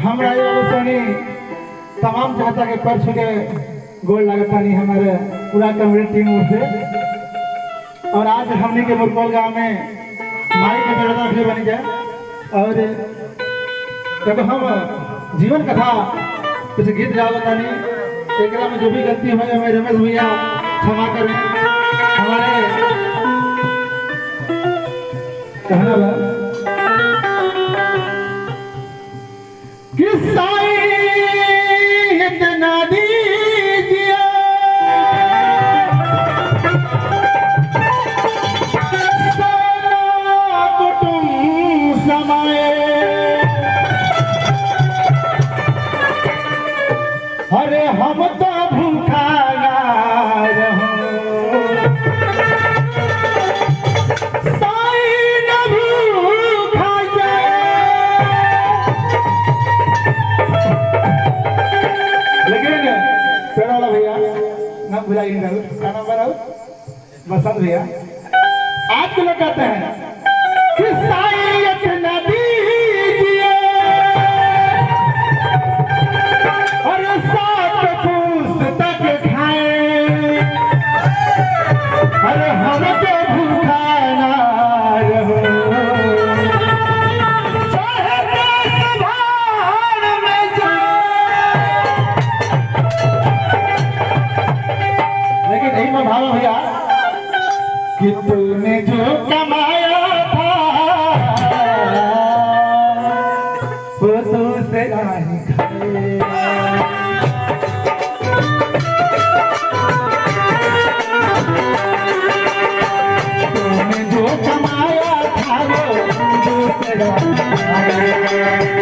हमरा ये वाले सोनी तमाम चाहता के पर छुके गोल लगता नहीं हमारे पूरा कमेटी टीम से। और आज हमने के मुरकोल गांव में माई के जड़ता भी बन गया। और जब हम जीवन कथा कुछ गीत गावता नहीं एक में जो भी गलती हुई हमें रमेश भैया क्षमा करें। हमारे कहना बा कि साईं इतना दीजिए सारा कुटुंब समाए। अरे हम तो भूखा रहो साईं न भूखा लेकिन पेड़ वाला भैया ना भुलाइए क्या नंबर है बसंत भैया। आज के लोग कहते हैं कि साईं इतना दीजिए और सात पुस्तक खाए। अरे हम तो भूखा ना रहो चाहे दस भार में जाए। लेकिन यही में भावा भैया कि तूने जो कमाया था वो तू से नहीं खाएगा। तूने जो कमाया था वो तू से नहीं खाएगा।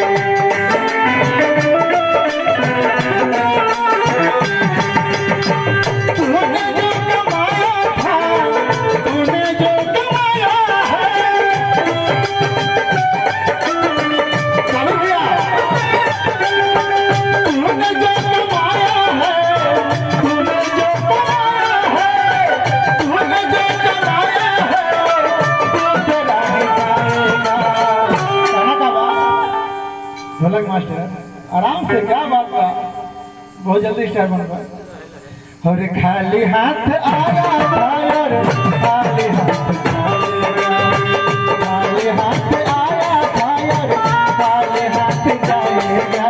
ढोलक मास्टर आराम से क्या बात का बहुत जल्दी स्टार्ट बन पाए। और खाली हाथ आया था और खाली हाथ आया था और खाली हाथ जाएगा।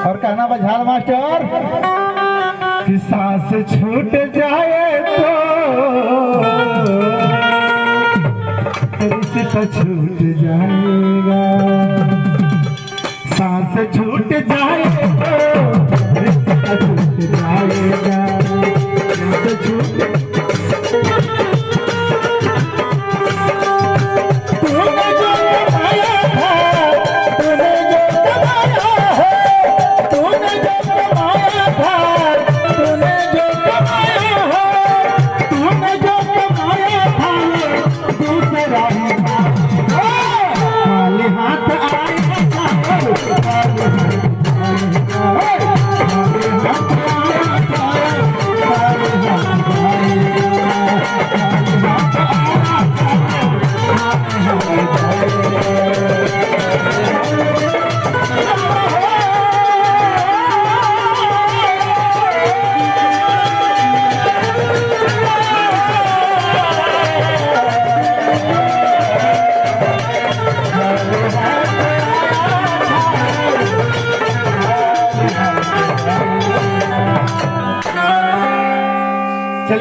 और कहना बझाल मास्टर कि सांस छूट जाए तो रिश्ता छूट जाएगा। सांस छूट जाए तो रिश्ता छूट जाएगा। तूने जो कमाया था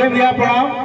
चले भैया प्रणाम।